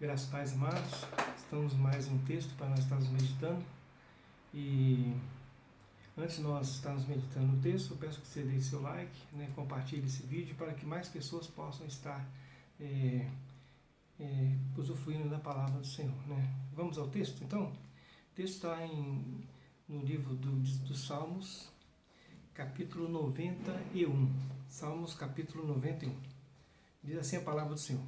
Graças a Paz, amados, estamos mais um texto para nós estarmos meditando. E antes de nós estarmos meditando no texto, eu peço que você deixe seu like, compartilhe esse vídeo para que mais pessoas possam estar usufruindo da palavra do Senhor. Vamos ao texto, então? O texto está no livro dos Salmos, capítulo 91. Salmos, capítulo 91. Diz assim a palavra do Senhor: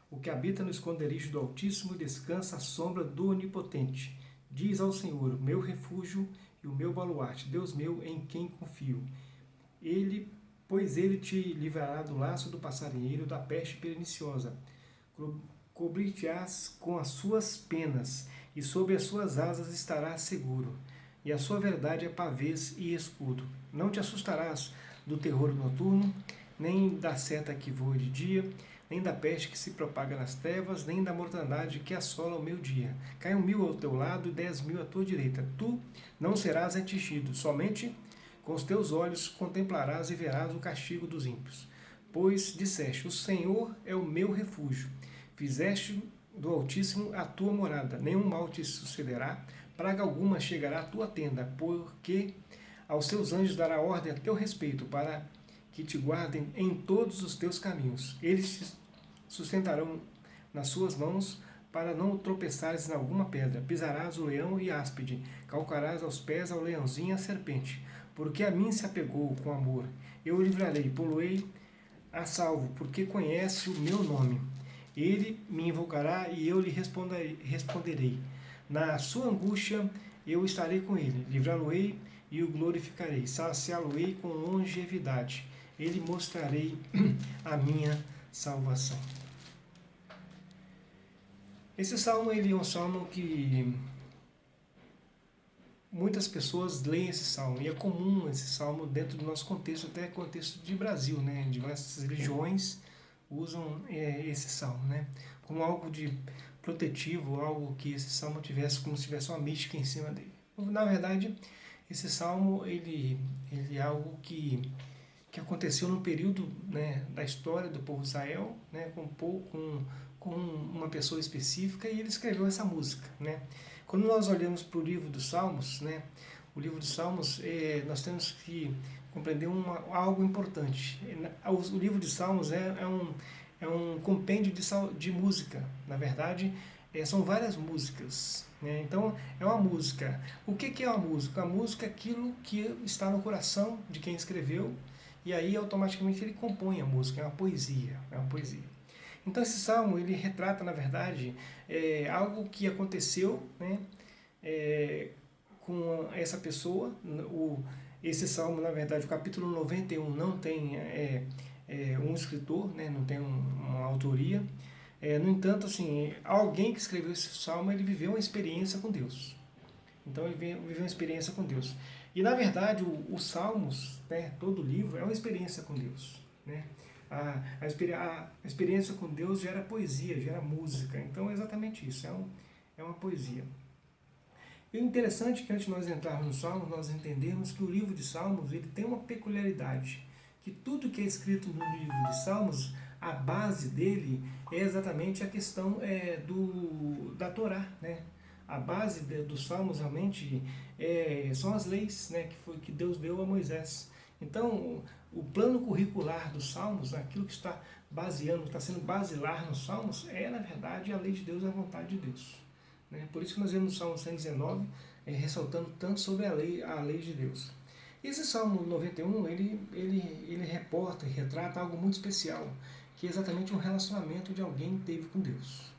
O que habita no esconderijo do Altíssimo descansa à sombra do Onipotente. Diz ao Senhor, meu refúgio e o meu baluarte, Deus meu, em quem confio. Pois ele te livrará do laço do passarinheiro, da peste perniciosa. Cobrir-te-ás com as suas penas, e sob as suas asas estarás seguro. E a sua verdade é pavês e escudo. Não te assustarás do terror noturno, nem da seta que voa de dia, nem da peste que se propaga nas trevas, nem da mortandade que assola o meu dia. Caiam 1000 ao teu lado e 10.000 à tua direita. Tu não serás atingido, somente com os teus olhos contemplarás e verás o castigo dos ímpios. Pois disseste, o Senhor é o meu refúgio. Fizeste do Altíssimo a tua morada. Nenhum mal te sucederá, praga alguma chegará à tua tenda, porque aos seus anjos dará ordem a teu respeito, para que te guardem em todos os teus caminhos. Eles te sustentarão nas suas mãos, para não tropeçares em alguma pedra. Pisarás o leão e áspide, calcarás aos pés ao leãozinho e à serpente. Porque a mim se apegou com amor. Eu o livrarei, poloei a salvo, porque conhece o meu nome. Ele me invocará e eu lhe responderei. Na sua angústia eu estarei com ele, livrá-lo-ei e o glorificarei, saciá-lo-ei com longevidade. Ele mostrarei a minha salvação. Esse salmo ele é um salmo que muitas pessoas leem esse salmo, e é comum esse salmo dentro do nosso contexto, até contexto de Brasil, diversas religiões usam esse salmo, como algo de protetivo, algo que esse salmo tivesse como se tivesse uma mística em cima dele. Na verdade, esse salmo ele é algo que aconteceu no período da história do povo de Israel, com uma pessoa específica, e ele escreveu essa música. Quando nós olhamos para o livro dos Salmos, o livro dos Salmos, nós temos que compreender algo importante. O livro de Salmos é um compêndio de música. Na verdade, são várias músicas. Então, é uma música. O que é uma música? A música é aquilo que está no coração de quem escreveu, e aí automaticamente ele compõe a música, é uma poesia. Então esse salmo ele retrata, na verdade, algo que aconteceu com essa pessoa. Esse salmo, na verdade, o capítulo 91 não tem um escritor, não tem uma autoria. No entanto, assim, alguém que escreveu esse salmo, ele viveu uma experiência com Deus. Então ele viveu uma experiência com Deus. E na verdade os Salmos, todo o livro, é uma experiência com Deus. A experiência com Deus gera poesia, gera música. Então é exatamente isso, é uma poesia. E o interessante é que antes de nós entrarmos no Salmos, nós entendemos que o livro de Salmos ele tem uma peculiaridade, que tudo que é escrito no livro de Salmos, a base dele é exatamente a questão da Torá, A base dos Salmos realmente são as leis que Deus deu a Moisés. Então, o plano curricular dos Salmos, aquilo que está sendo basilar nos Salmos, na verdade, a lei de Deus e a vontade de Deus. Por isso que nós vemos no Salmo 119 ressaltando tanto sobre a lei de Deus. E esse Salmo 91, ele reporta e retrata algo muito especial, que é exatamente um relacionamento de alguém que teve com Deus.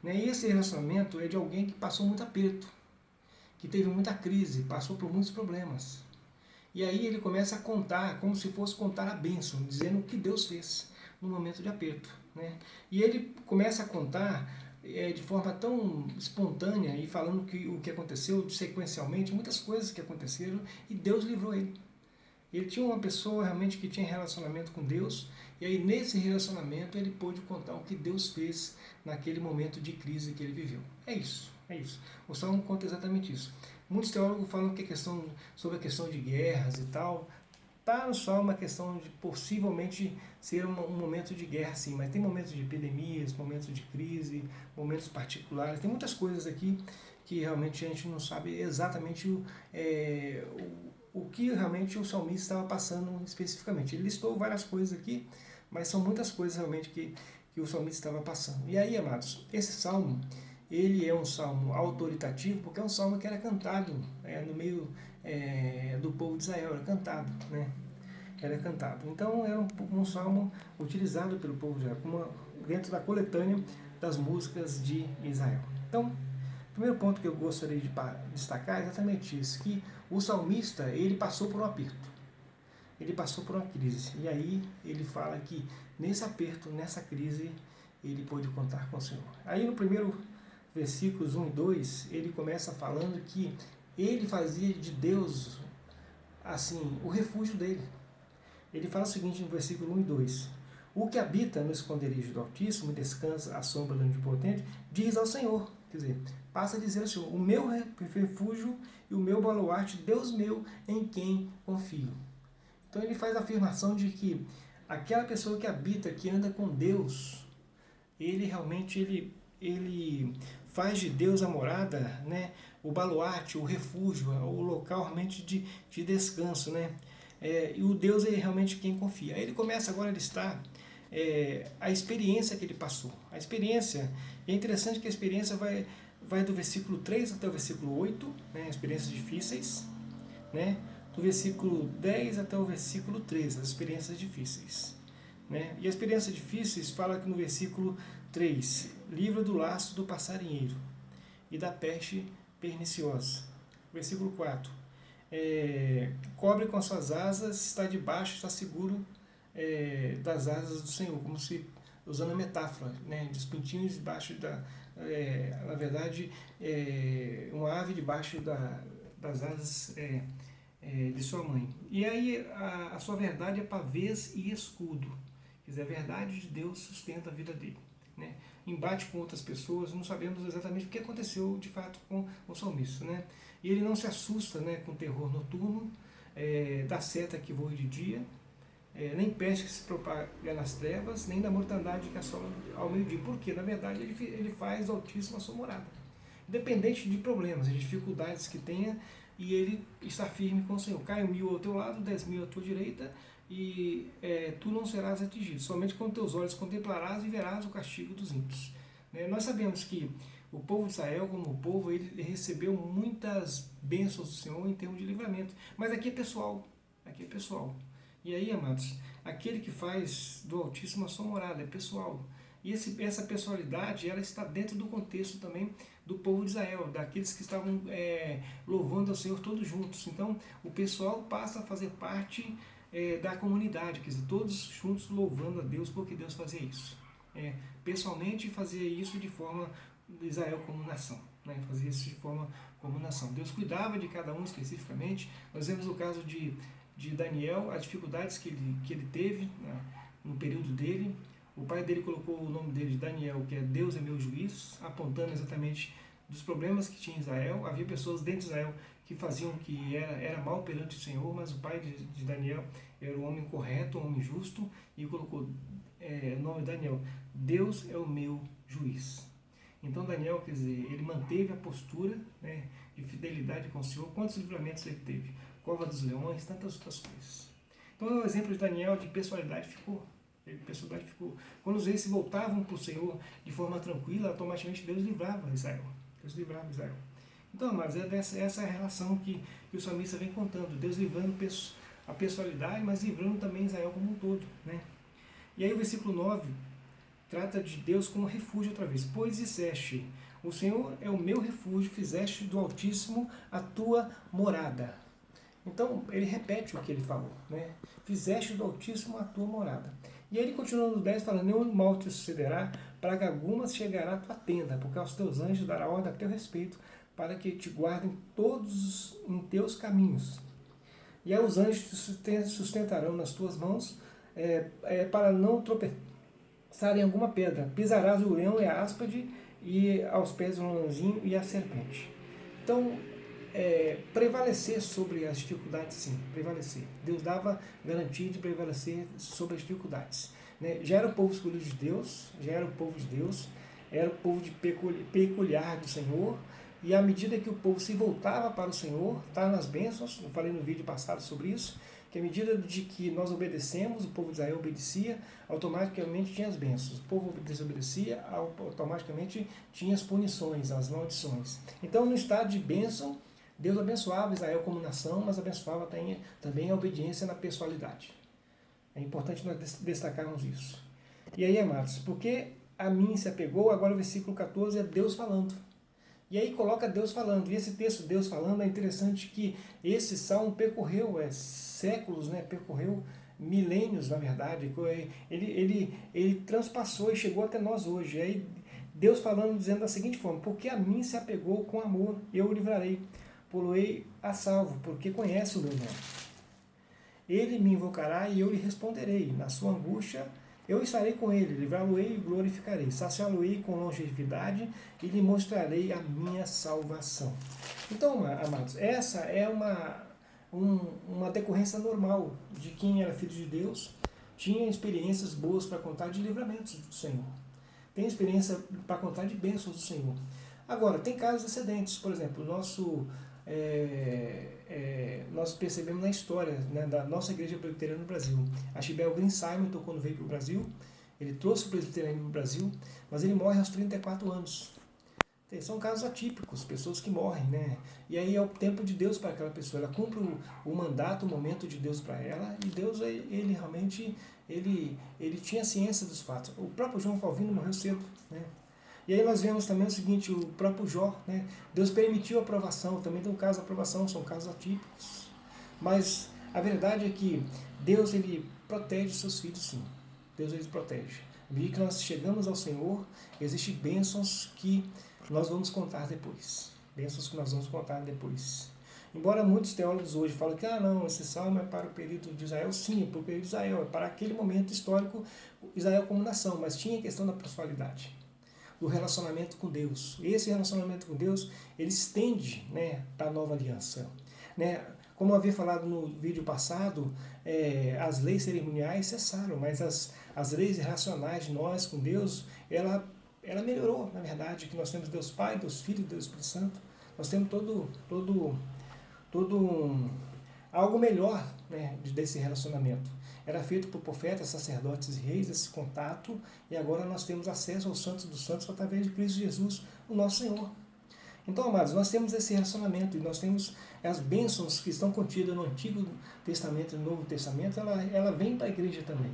E esse relacionamento é de alguém que passou muito aperto, que teve muita crise, passou por muitos problemas. E aí ele começa a contar, como se fosse contar a bênção, dizendo o que Deus fez no momento de aperto. E ele começa a contar de forma tão espontânea e falando o que aconteceu sequencialmente, muitas coisas que aconteceram, e Deus livrou ele. Ele tinha uma pessoa realmente que tinha relacionamento com Deus, e aí nesse relacionamento ele pôde contar o que Deus fez naquele momento de crise que ele viveu. É isso. O Salmo conta exatamente isso. Muitos teólogos falam que sobre a questão de guerras e tal, Está no Salmo a questão de possivelmente ser um momento de guerra, sim, mas tem momentos de epidemias, momentos de crise, momentos particulares, tem muitas coisas aqui que realmente a gente não sabe exatamente o que realmente o salmista estava passando especificamente. Ele listou várias coisas aqui, mas são muitas coisas realmente que o salmista estava passando. E aí, amados, esse salmo, ele é um salmo autoritativo, porque é um salmo que era cantado no meio do povo de Israel, era cantado, né? Era cantado. Então era um salmo utilizado pelo povo de Israel, dentro da coletânea das músicas de Israel. Então, o primeiro ponto que eu gostaria de destacar é exatamente isso, que o salmista, ele passou por um aperto, ele passou por uma crise, e aí ele fala que nesse aperto, nessa crise, ele pôde contar com o Senhor. Aí no primeiro versículos 1 e 2, ele começa falando que ele fazia de Deus assim o refúgio dele. Ele fala o seguinte no versículo 1 e 2: o que habita no esconderijo do Altíssimo e descansa à sombra do Onipotente, diz ao Senhor. Quer dizer, passa a dizer ao Senhor: o meu refúgio e o meu baluarte, Deus meu, em quem confio. Então ele faz a afirmação de que aquela pessoa que habita, que anda com Deus, ele realmente ele faz de Deus a morada, né? O baluarte, o refúgio, o local realmente de descanso, né? E o Deus é realmente quem confia. Aí ele começa agora a listar a experiência que ele passou. A experiência, é interessante que a experiência vai do versículo 3 até o versículo 8, né? Experiências difíceis, né? Do versículo 10 até o versículo 13, as experiências difíceis. Né? E as experiências difíceis fala aqui no versículo 3, livra do laço do passarinheiro e da peste perniciosa. Versículo 4, cobre com as suas asas, está debaixo, está seguro das asas do Senhor, como se, usando a metáfora, né, dos pintinhos debaixo na verdade, uma ave debaixo das asas de sua mãe. E aí a sua verdade é pavês e escudo. Quer dizer, a verdade de Deus sustenta a vida dele. Né? Embate com outras pessoas, não sabemos exatamente o que aconteceu de fato com o salmista. Né? E ele não se assusta, né, com o terror noturno, da seta que voa de dia, nem peste que se propaga nas trevas, nem da mortandade que assola ao meio-dia. Porque, na verdade, ele faz do Altíssimo a sua morada. Independente de problemas, de dificuldades que tenha, e ele está firme com o Senhor. Cai 1.000 ao teu lado, 10.000 à tua direita, e tu não serás atingido. Somente com teus olhos contemplarás e verás o castigo dos ímpios. Nós sabemos que o povo de Israel, como povo, ele recebeu muitas bênçãos do Senhor em termos de livramento. Mas aqui é pessoal. Aqui é pessoal. E aí, amados, aquele que faz do Altíssimo a sua morada é pessoal. E essa pessoalidade, ela está dentro do contexto também do povo de Israel, daqueles que estavam louvando ao Senhor todos juntos. Então, o pessoal passa a fazer parte da comunidade, quer dizer, todos juntos louvando a Deus porque Deus fazia isso. Pessoalmente fazia isso de forma de Israel como nação, né? Fazia isso de forma como nação. Deus cuidava de cada um especificamente. Nós vemos o caso de Daniel, as dificuldades que ele teve, né, no período dele. O pai dele colocou o nome dele de Daniel, que é Deus é meu juiz, apontando exatamente dos problemas que tinha em Israel. Havia pessoas dentro de Israel que faziam que era mal perante o Senhor, mas o pai de Daniel era um homem correto, um homem justo, e colocou o nome de Daniel, Deus é o meu juiz. Então Daniel, quer dizer, ele manteve a postura, né, de fidelidade com o Senhor. Quantos livramentos ele teve? Cova dos leões, tantas outras coisas. Então o exemplo de Daniel de personalidade ficou. Quando os reis se voltavam para o Senhor de forma tranquila, automaticamente Deus livrava Israel. Então, amados, essa é a relação que o salmista vem contando. Deus livrando a pessoalidade, mas livrando também Israel como um todo. Né? E aí o versículo 9 trata de Deus como refúgio outra vez. Pois disseste, o Senhor é o meu refúgio, fizeste do Altíssimo a tua morada. Então, ele repete o que ele falou. Né? Fizeste do Altíssimo a tua morada. E aí ele continua no 10 falando, nenhum mal te sucederá, praga alguma chegará à tua tenda, porque aos teus anjos dará ordem a teu respeito, para que te guardem todos em teus caminhos. E aí os anjos te sustentarão nas tuas mãos, para não tropeçar em alguma pedra. Pisarás o leão e a áspide, e aos pés o leãozinho e a serpente. Então, prevalecer sobre as dificuldades, sim, prevalecer. Deus dava garantia de prevalecer sobre as dificuldades. Né? Já era o povo escolhido de Deus, já era o povo de Deus, era o povo peculiar do Senhor, e à medida que o povo se voltava para o Senhor, está nas bênçãos, eu falei no vídeo passado sobre isso, que à medida de que nós obedecemos, o povo de Israel obedecia, automaticamente tinha as bênçãos. O povo desobedecia, automaticamente tinha as punições, as maldições. Então, no estado de bênção, Deus abençoava Israel como nação, mas abençoava também a obediência na pessoalidade. É importante nós destacarmos isso. E aí, amados, porque a mim se apegou, agora o versículo 14 é Deus falando. E aí coloca Deus falando. E esse texto, Deus falando, é interessante que esse salmo percorreu séculos, né? Percorreu milênios, na verdade. Ele transpassou e chegou até nós hoje. E aí Deus falando, dizendo da seguinte forma: porque a mim se apegou com amor, eu o livrarei, poloei a salvo, porque conhece o meu nome. Ele me invocará e eu lhe responderei. Na sua angústia eu estarei com ele, livrá-lo-ei e glorificarei. Saciá-lo-ei com longevidade e lhe mostrarei a minha salvação. Então, amados, essa é uma decorrência normal de quem era filho de Deus, tinha experiências boas para contar de livramentos do Senhor. Tem experiência para contar de bênçãos do Senhor. Agora, tem casos excedentes. Por exemplo, nós percebemos na história, né, da nossa igreja presbiteriana no Brasil. Archibald Green Simonton, quando veio para o Brasil, ele trouxe o presbiterianismo no Brasil, mas ele morre aos 34 anos. São casos atípicos, pessoas que morrem, né? E aí é o tempo de Deus para aquela pessoa. Ela cumpre o mandato, o momento de Deus para ela, e Deus, ele realmente, ele tinha ciência dos fatos. O próprio João Calvino morreu cedo, né? E aí nós vemos também o seguinte, o próprio Jó, né? Deus permitiu a aprovação, também tem um caso de aprovação, são casos atípicos. Mas a verdade é que Deus, ele protege seus filhos, sim. Deus, ele protege. À medida que nós chegamos ao Senhor, existem bênçãos que nós vamos contar depois. Bênçãos que nós vamos contar depois. Embora muitos teólogos hoje falem que não, esse salmo é para o período de Israel, sim, é para o período de Israel, é para aquele momento histórico, Israel como nação, mas tinha a questão da pessoalidade, do relacionamento com Deus. Esse relacionamento com Deus, ele estende, né, para a nova aliança. Né? Como eu havia falado no vídeo passado, as leis cerimoniais cessaram, mas as leis relacionais de nós com Deus, ela melhorou, na verdade, que nós temos Deus Pai, Deus Filho, Deus Espírito Santo. Nós temos algo melhor, né, desse relacionamento. Era feito por profetas, sacerdotes e reis, esse contato, e agora nós temos acesso aos santos dos santos através de Cristo Jesus, o nosso Senhor. Então, amados, nós temos esse relacionamento, e nós temos as bênçãos que estão contidas no Antigo Testamento e no Novo Testamento, ela vem para a igreja também.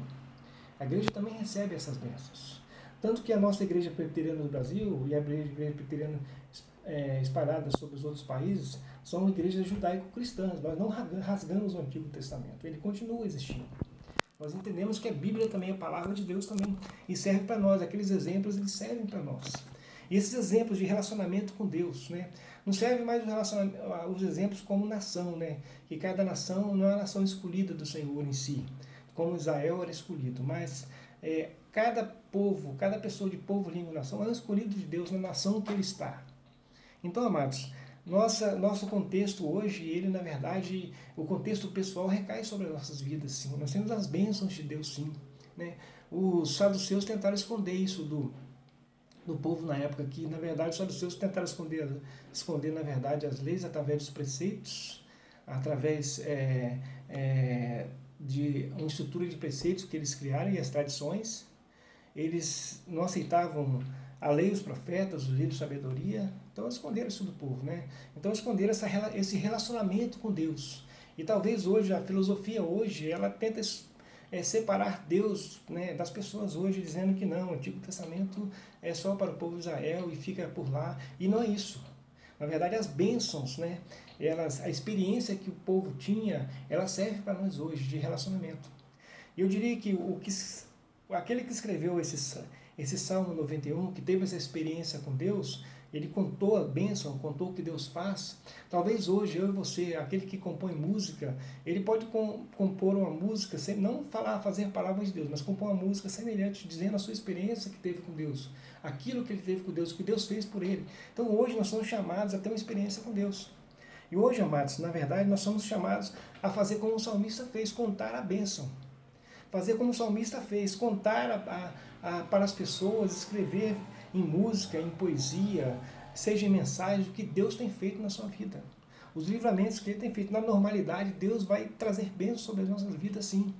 A igreja também recebe essas bênçãos. Tanto que a nossa igreja presbiteriana no Brasil e a igreja presbiteriana espalhada sobre os outros países são igrejas judaico-cristãs. Nós não rasgamos o Antigo Testamento, ele continua existindo. Nós entendemos que a Bíblia também é a palavra de Deus também, e serve para nós, aqueles exemplos eles servem para nós. E esses exemplos de relacionamento com Deus, né, não servem mais os exemplos como nação, né, que cada nação não é a nação escolhida do Senhor em si, como Israel era escolhido, mas cada povo, cada pessoa de povo, língua e nação é um escolhido de Deus na nação que ele está. Então, amados, nosso contexto hoje, ele na verdade, o contexto pessoal recai sobre as nossas vidas, sim. Nós temos as bênçãos de Deus, sim. Né? Os saduceus tentaram esconder isso do povo na época, que na verdade os saduceus tentaram esconder na verdade as leis através dos preceitos, através de uma estrutura de preceitos que eles criaram e as tradições. Eles não aceitavam a lei, os profetas, os livros de sabedoria, então esconderam isso do povo, né? Então esconderam esse relacionamento com Deus. E talvez hoje, a filosofia hoje, ela tenta separar Deus, né, das pessoas hoje, dizendo que não, o Antigo Testamento é só para o povo de Israel e fica por lá, e não é isso. Na verdade, as bênçãos, né, a experiência que o povo tinha, ela serve para nós hoje, de relacionamento. E eu diria que aquele que escreveu esse Salmo 91, que teve essa experiência com Deus, ele contou a bênção, contou o que Deus faz. Talvez hoje, eu e você, aquele que compõe música, ele pode compor uma música, sem não fazer palavras de Deus, mas compor uma música semelhante, dizendo a sua experiência que teve com Deus, aquilo que ele teve com Deus, o que Deus fez por ele. Então hoje nós somos chamados a ter uma experiência com Deus. E hoje, amados, na verdade, nós somos chamados a fazer como o salmista fez, contar a bênção. Fazer como o salmista fez, contar para as pessoas, escrever em música, em poesia, seja em mensagem, o que Deus tem feito na sua vida. Os livramentos que Ele tem feito. Na normalidade, Deus vai trazer bênçãos sobre as nossas vidas, sim.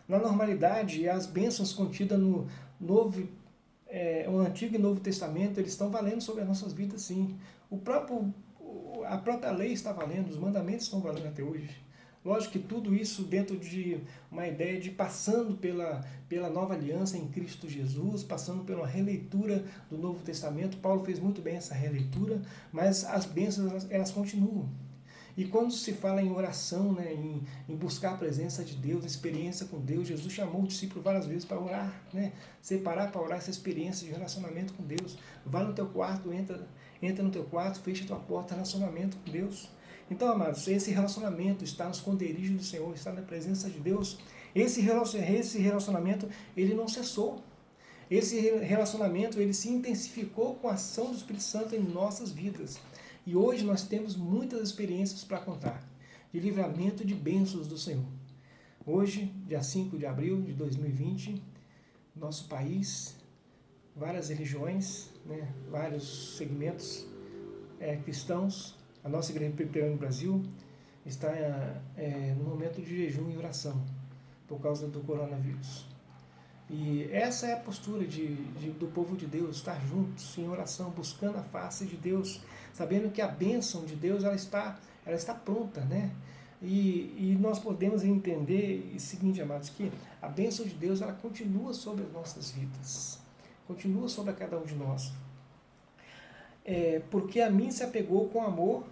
Na normalidade, as bênçãos contidas no o Antigo e Novo Testamento, eles estão valendo sobre as nossas vidas, sim. A própria lei está valendo, os mandamentos estão valendo até hoje. Lógico que tudo isso dentro de uma ideia de passando pela nova aliança em Cristo Jesus, passando pela releitura do Novo Testamento. Paulo fez muito bem essa releitura, mas as bênçãos elas continuam. E quando se fala em oração, né, em buscar a presença de Deus, experiência com Deus, Jesus chamou o discípulo várias vezes para orar, né, separar para orar essa experiência de relacionamento com Deus. Vá no teu quarto, entra no teu quarto, fecha a tua porta, relacionamento com Deus. Então, amados, esse relacionamento está no esconderijo do Senhor, está na presença de Deus. Esse relacionamento, ele não cessou. Esse relacionamento, ele se intensificou com a ação do Espírito Santo em nossas vidas. E hoje nós temos muitas experiências para contar, de livramento de bênçãos do Senhor. Hoje, dia 5 de abril de 2020, nosso país, várias religiões, né, vários segmentos cristãos, a nossa Igreja Presbiteriana no Brasil está no momento de jejum e oração por causa do coronavírus. E essa é a postura do povo de Deus, estar juntos em oração, buscando a face de Deus, sabendo que a bênção de Deus ela está pronta, né? E nós podemos entender o seguinte, amados, que a bênção de Deus ela continua sobre as nossas vidas, continua sobre cada um de nós. Porque a mim se apegou com amor,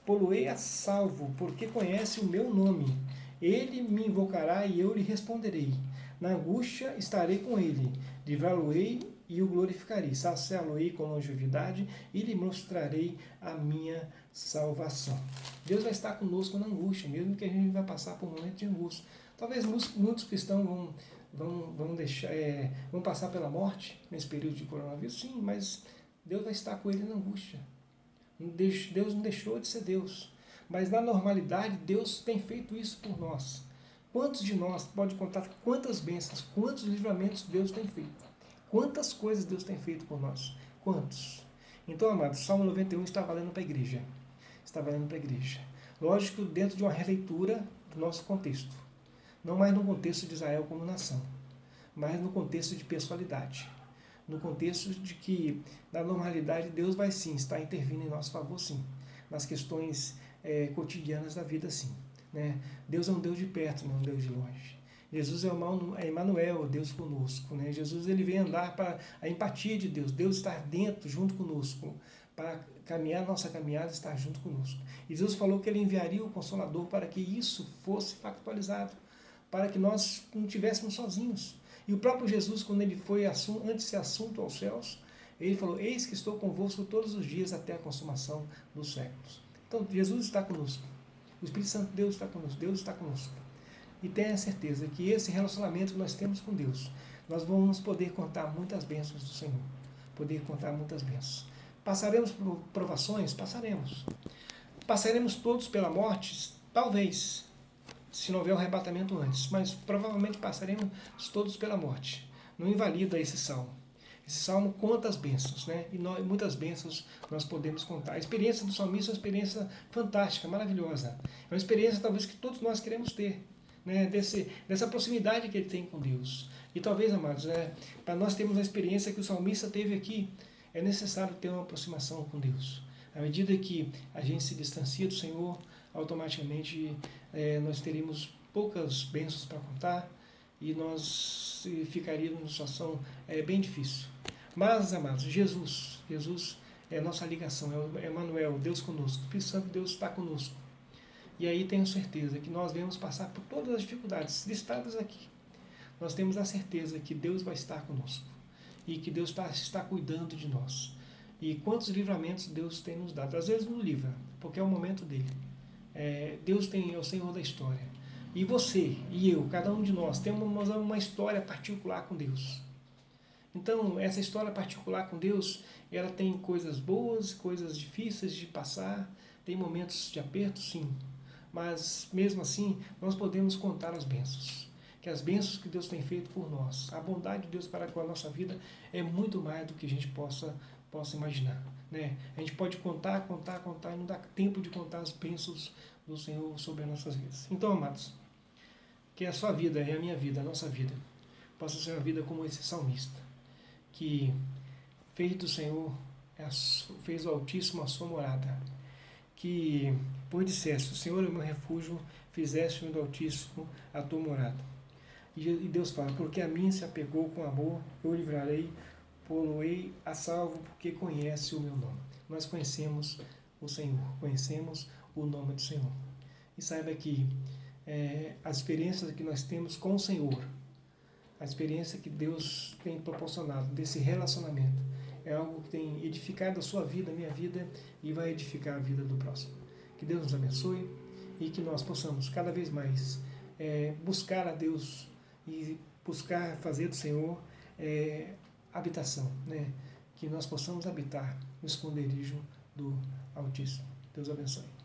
poloei a salvo, porque conhece o meu nome. Ele me invocará e eu lhe responderei. Na angústia estarei com ele, livrá-lo-ei e o glorificarei. Saciá-lo-ei com longevidade e lhe mostrarei a minha salvação. Deus vai estar conosco na angústia, mesmo que a gente vai passar por um momento de angústia. Talvez muitos cristãos vão passar pela morte nesse período de coronavírus, sim, mas Deus vai estar com ele na angústia. Deus não deixou de ser Deus. Mas na normalidade, Deus tem feito isso por nós. Quantos de nós pode contar quantas bênçãos, quantos livramentos Deus tem feito? Quantas coisas Deus tem feito por nós? Quantos? Então, amados, Salmo 91 está valendo para a igreja. Está valendo para a igreja. Lógico, dentro de uma releitura do nosso contexto. Não mais no contexto de Israel como nação, mas no contexto de pessoalidade. No contexto de que, na normalidade, Deus vai sim estar intervindo em nosso favor, sim. Nas questões cotidianas da vida, sim. Né? Deus é um Deus de perto, não é um Deus de longe. Jesus é Emmanuel, Deus conosco. Né? Jesus ele vem andar para a empatia de Deus, Deus estar dentro, junto conosco, para caminhar nossa caminhada, estar junto conosco. E Jesus falou que ele enviaria o Consolador para que isso fosse factualizado, para que nós não estivéssemos sozinhos. E o próprio Jesus, quando ele foi antes de ser assunto aos céus, ele falou, eis que estou convosco todos os dias até a consumação dos séculos. Então, Jesus está conosco. O Espírito Santo de Deus está conosco. Deus está conosco. E tenha certeza que esse relacionamento que nós temos com Deus, nós vamos poder contar muitas bênçãos do Senhor. Poder contar muitas bênçãos. Passaremos por provações? Passaremos. Passaremos todos pela morte? Talvez, se não houver o arrebatamento antes. Mas provavelmente passaremos todos pela morte. Não invalida esse salmo. Esse salmo conta as bênçãos, né? E muitas bênçãos nós podemos contar. A experiência do salmista é uma experiência fantástica, maravilhosa. É uma experiência talvez que todos nós queremos ter, né? Dessa proximidade que ele tem com Deus. E talvez, amados, para nós termos a experiência que o salmista teve aqui, é necessário ter uma aproximação com Deus. À medida que a gente se distancia do Senhor, automaticamente nós teremos poucas bênçãos para contar e nós ficaríamos numa situação bem difícil. Mas, amados, Jesus é a nossa ligação, é Emmanuel, Deus conosco, o Espírito Santo de Deus está conosco. E aí tenho certeza que nós vamos passar por todas as dificuldades listadas aqui. Nós temos a certeza que Deus vai estar conosco e que Deus está cuidando de nós. E quantos livramentos Deus tem nos dado. Às vezes não livra, porque é o momento dele. Deus é o Senhor da história. E você e eu, cada um de nós, temos uma história particular com Deus. Então, essa história particular com Deus, ela tem coisas boas, coisas difíceis de passar, Tem momentos de aperto, sim, mas mesmo assim nós podemos contar as bênçãos. Que as bênçãos que Deus tem feito por nós, a bondade de Deus para com a nossa vida é muito mais do que a gente possa imaginar. Né? A gente pode contar e não dá tempo de contar as bênçãos do Senhor sobre as nossas vidas. Então, amados, que a sua vida e a minha vida, a nossa vida, possa ser uma vida como esse salmista, que fez do Senhor, fez o Altíssimo a sua morada, que, por dissesse, o Senhor é o meu refúgio, fizeste do Altíssimo a tua morada. E Deus fala, porque a mim se apegou com amor, eu o livrarei, pô-lo-ei a salvo, porque conhece o meu nome. Nós conhecemos o Senhor, conhecemos o nome do Senhor. E saiba que as experiências que nós temos com o Senhor, a experiência que Deus tem proporcionado desse relacionamento, é algo que tem edificado a sua vida, a minha vida, e vai edificar a vida do próximo. Que Deus nos abençoe e que nós possamos cada vez mais buscar a Deus e buscar fazer do Senhor habitação, né? Que nós possamos habitar no esconderijo do Altíssimo. Deus abençoe.